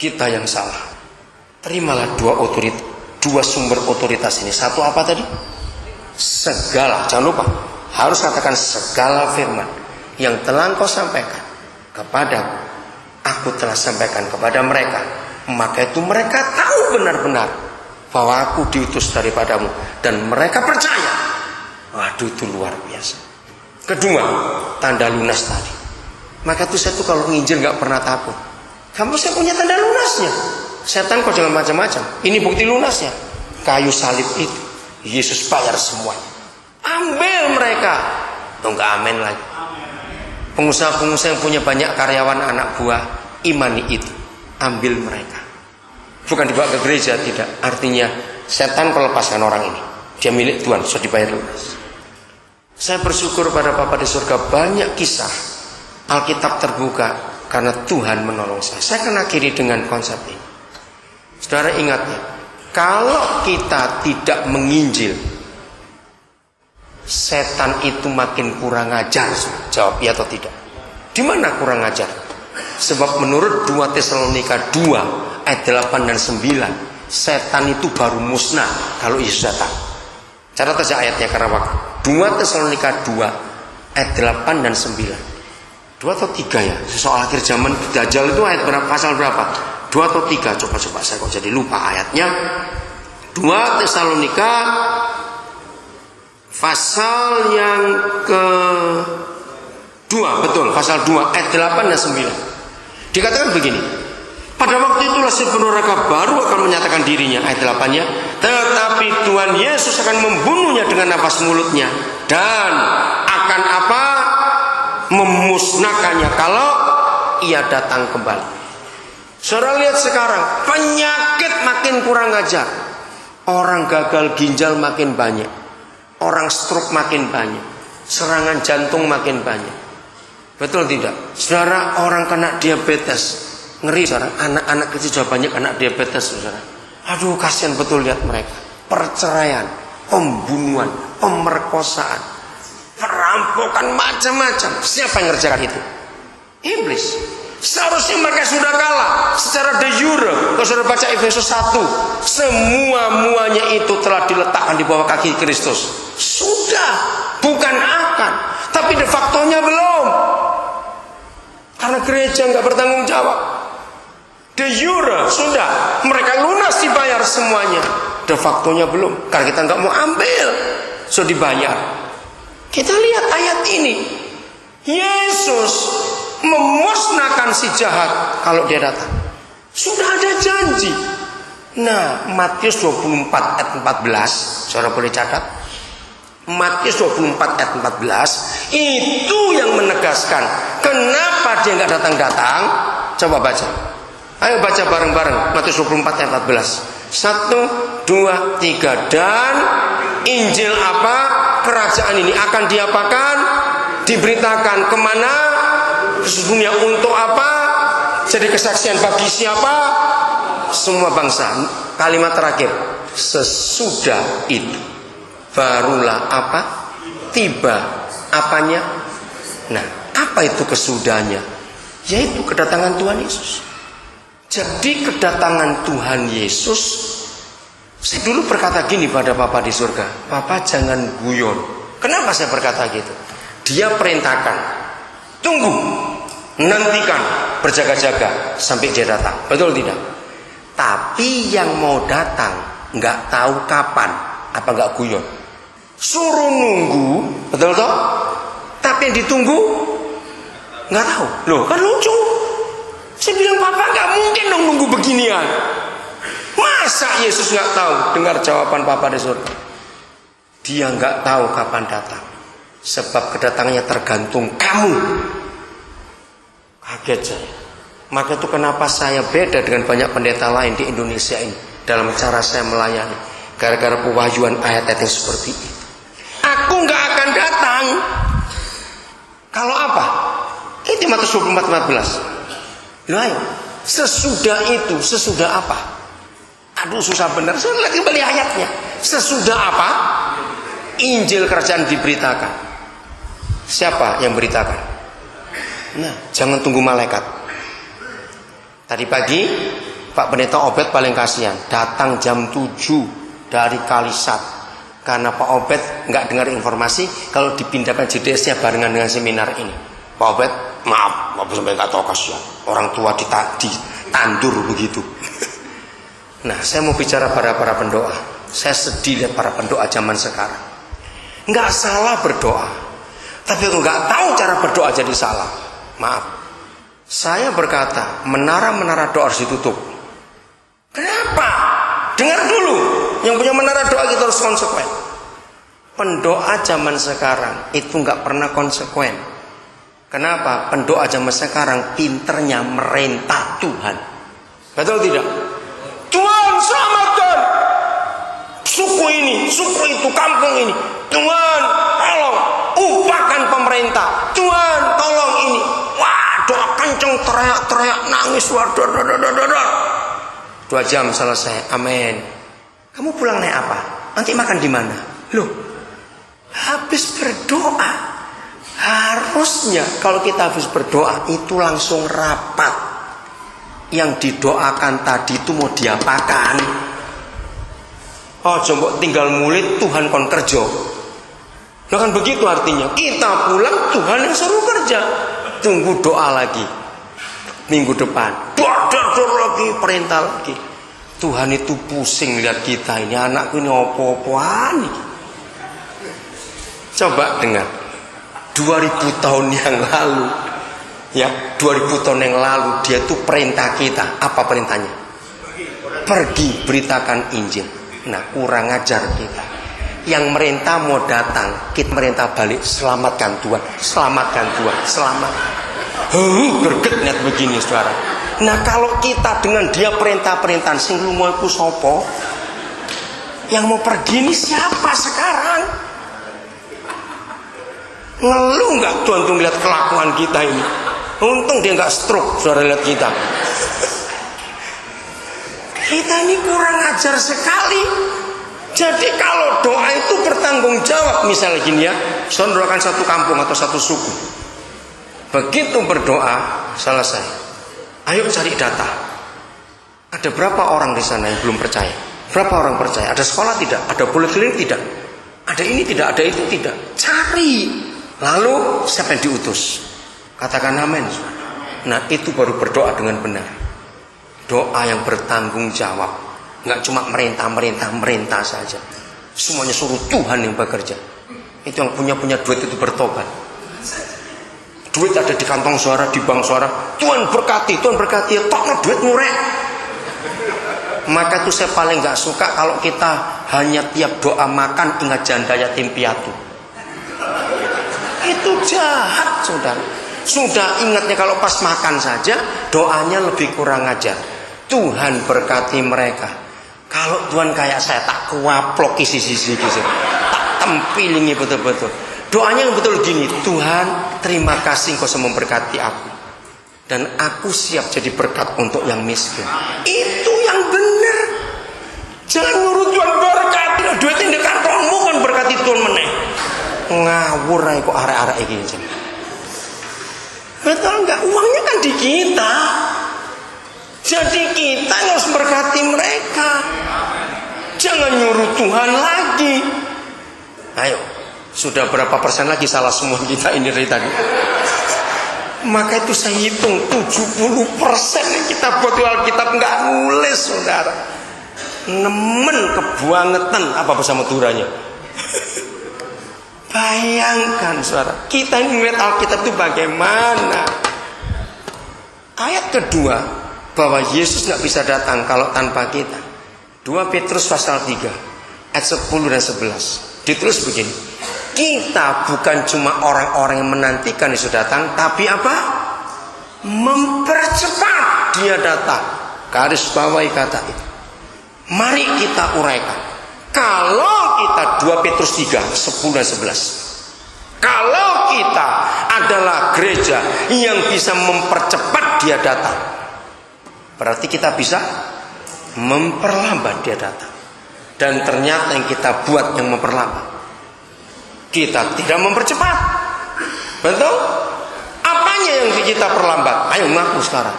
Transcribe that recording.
kita yang salah. Terimalah dua sumber otoritas ini. Satu apa tadi? Segala, jangan lupa, harus katakan segala firman yang telah engkau sampaikan kepadaku, aku telah sampaikan kepada mereka. Maka itu mereka tahu benar-benar bahwa aku diutus daripadamu, dan mereka percaya. Waduh, itu luar biasa. Kedua, tanda lunas tadi. Maka itu saya tuh kalau nginjil gak pernah takut. Kamu saya punya tanda lunasnya. Setan kok jangan macam-macam. Ini bukti lunasnya. Kayu salib itu Yesus bayar semuanya. Ambil mereka. Tuh gak amin lagi. Pengusaha-pengusaha yang punya banyak karyawan anak buah, imani itu. Ambil mereka. Bukan dibawa ke gereja, tidak. Artinya setan kalau lepaskan orang ini, dia milik Tuhan, sudah dibayar lunas. Saya bersyukur pada Bapa di surga, banyak kisah Alkitab terbuka karena Tuhan menolong saya. Saya akan akhiri dengan konsep ini. Saudara ingat ya, kalau kita tidak menginjil, setan itu makin kurang ajar. Jawab iya atau tidak? Di mana kurang ajar? Sebab menurut 2 Tesalonika 2 ayat 8 dan 9, setan itu baru musnah kalau Yesus datang. Catat saja ayatnya karena waktu. 2 Tesalonika 2 ayat 8 dan 9. 2 atau 3 ya? Soal akhir zaman Dajjal itu ayat berapa, pasal berapa? 2 atau 3? Coba saya kok jadi lupa ayatnya. 2 Tesalonika pasal yang ke-2, betul, pasal 2 ayat 8 dan 9. Dikatakan begini, pada waktu itulah si peneraka baru akan menyatakan dirinya, ayat 8-nya, tetapi Tuhan Yesus akan membunuhnya dengan nafas mulutnya, dan akan apa? Memusnahkannya kalau ia datang kembali. Saudara lihat sekarang, penyakit makin kurang ajar. Orang gagal ginjal makin banyak, orang stroke makin banyak, serangan jantung makin banyak. Betul tidak? Saudara, orang kena diabetes, ngeri saudara, anak-anak kecil sudah banyak anak diabetes saudara. Aduh, kasihan betul lihat mereka. Perceraian, pembunuhan, pemerkosaan, perampokan, macam-macam. Siapa yang ngerjakan itu? Iblis. Seharusnya mereka sudah kalah secara de jure. Kalau sudah baca Efesus 1, semua-muanya itu telah diletakkan di bawah kaki Kristus. Sudah, bukan akan, tapi de factonya belum. Karena gereja nggak bertanggung jawab. De jure sudah, mereka lunas dibayar semuanya. De factonya belum, karena kita nggak mau ambil, sudah dibayar. Kita lihat ayat ini, Yesus memusnahkan si jahat kalau dia datang. Sudah ada janji. Nah, Matius 24 ayat 14, saudara boleh catat. Matius 24 ayat 14 itu yang menegaskan kenapa dia nggak datang-datang. Coba baca. Ayo baca bareng-bareng Matius 24 ayat 14. 1, 2, 3. Dan Injil apa? Kerajaan ini akan diapakan? Diberitakan kemana? Sesungguhnya untuk apa? Jadi kesaksian bagi siapa? Semua bangsa. Kalimat terakhir, sesudah itu barulah apa? Tiba apanya? Nah, apa itu kesudahnya? Yaitu kedatangan Tuhan Yesus. Jadi kedatangan Tuhan Yesus, saya dulu berkata gini pada Papa di surga, Papa jangan guyon. Kenapa saya berkata gitu? Dia perintahkan, tunggu, nantikan, berjaga-jaga sampai dia datang. Betul tidak? Tapi yang mau datang nggak tahu kapan. Apa nggak guyon? Suruh nunggu, betul toh? Tapi yang ditunggu nggak tahu. Loh, kan lucu. Saya bilang, Papa nggak mungkin dong nunggu beginian. Masa Yesus nggak tahu? Dengar jawaban Papa di surga. Dia nggak tahu kapan datang. Sebab kedatangannya tergantung kamu. Kaget saya. Maka itu kenapa saya beda dengan banyak pendeta lain di Indonesia ini dalam cara saya melayani. Gara-gara pewahyuan ayat-ayat yang seperti itu. Aku nggak akan datang. Kalau apa? Itu Matius 24:14. Loh, ayo. Sesudah itu, sesudah apa? Aduh, susah benar. Saya lihat kembali ayatnya. Sesudah apa? Injil kerajaan diberitakan. Siapa yang beritakan? Nah, jangan tunggu malaikat. Tadi pagi Pak Pendeta Obed paling kasihan, datang jam 7 dari Kalisat. Karena Pak Obed nggak dengar informasi kalau dipindahkan JDS-nya barengan dengan seminar ini. Pak Obed, maaf, Bapak sampai nggak tahu, kasihan. Orang tua ditandur begitu. Nah, saya mau bicara pada para pendoa. Saya sedih lihat para pendoa zaman sekarang. Nggak salah berdoa, tapi aku nggak tahu cara berdoa jadi salah. Maaf, saya berkata menara-menara doa harus ditutup. Kenapa? Dengar dulu, yang punya menara doa kita harus konsekuen. Pendoa zaman sekarang itu nggak pernah konsekuen. Kenapa? Pendoa zaman sekarang pinternya merintah Tuhan. Betul tidak? Tuhan selamatkan suku ini, suku itu, kampung ini. Tuhan tolong upahkan pemerintah. Tuhan tolong ini. Wah, doa kenceng, teriak-teriak, nangis. 2 jam selesai, amin. Kamu pulang naik apa? Nanti makan di mana? Loh, habis berdoa. Harusnya kalau kita habis berdoa itu langsung rapat. Yang didoakan tadi itu mau diapakan? Oh, coba tinggal mulit Tuhan kon kerja. Nah kan begitu artinya. Kita pulang Tuhan yang suruh kerja. Tunggu doa lagi. Minggu depan doa lagi, perintah lagi. Tuhan itu pusing lihat kita ini, anakku ini opo-opoan. Coba dengar, 2000 tahun yang lalu, ya 2000 tahun yang lalu dia itu perintah kita. Apa perintahnya? Pergi beritakan Injil. Nah, kurang ajar kita. Yang merintah mau datang, kita merintah balik, selamatkan Tuhan, selamatkan Tuhan, selamat. Greget net begini saudara. Nah, kalau kita dengan dia perintah-perintahan sing lu mau iku sapa? Yang mau pergi ini siapa sekarang? Ngeluh nggak Tuhan tuh lihat kelakuan kita ini? Untung dia nggak stroke, saudara lihat kita. Kita ini kurang ajar sekali. Jadi kalau doa itu bertanggung jawab, misalnya gini ya, saudara doakan satu kampung atau satu suku. Begitu berdoa selesai, ayo cari data. Ada berapa orang di sana yang belum percaya? Berapa orang percaya? Ada sekolah tidak? Ada poliklinik tidak? Ada ini tidak? Ada itu tidak? Cari. Lalu siapa yang diutus? Katakan amin. Nah, itu baru berdoa dengan benar. Doa yang bertanggung jawab. Nggak cuma merintah saja. Semuanya suruh Tuhan yang bekerja. Itu yang punya duit itu bertobat. Duit ada di kantong suara, di bank suara. Tuhan berkati, tokno duit murek. Maka itu saya paling nggak suka kalau kita hanya tiap doa makan ingat janda yatim piatu. Itu jahat, saudara. Sudah ingatnya kalau pas makan saja, doanya lebih kurang ajar. Tuhan berkati mereka. Kalau Tuhan kayak saya tak kuaplok sisi-sisi gitu, tak tempilingi betul-betul. Doanya yang betul gini, Tuhan terima kasih Engkau sudah memberkati aku, dan aku siap jadi berkat untuk yang miskin. Itu yang benar. Jangan nyuruh Tuhan berkati, duit yang di kantongmu kan berkati Tuhan meneh. Ngawur aja kok arek-arek gini. Betul enggak? Uangnya kan di kita. Jadi kita yang harus berkati mereka. Jangan nyuruh Tuhan lagi. Ayo. Sudah berapa persen lagi salah semua kita ini dari tadi? Maka itu saya hitung 70% yang kita buat di Alkitab nggak nulis, saudara. Nemen kebangetan apa bahasa Maduranya. Bayangkan saudara, kita ini melihat Alkitab itu bagaimana. Ayat kedua, bahwa Yesus nggak bisa datang kalau tanpa kita. 2 Petrus pasal 3 ayat 10 dan 11 ditulis begini. Kita bukan cuma orang-orang yang menantikan Yesus datang, tapi apa? Mempercepat dia datang. Garis bawahi kata itu. Mari kita uraikan. Kalau kita 2 Petrus 3 10 dan 11, kalau kita adalah gereja yang bisa mempercepat dia datang, berarti kita bisa memperlambat dia datang. Dan ternyata yang kita buat yang memperlambat, kita tidak mempercepat. Betul? Apanya yang kita perlambat? Ayo ngaku sekarang.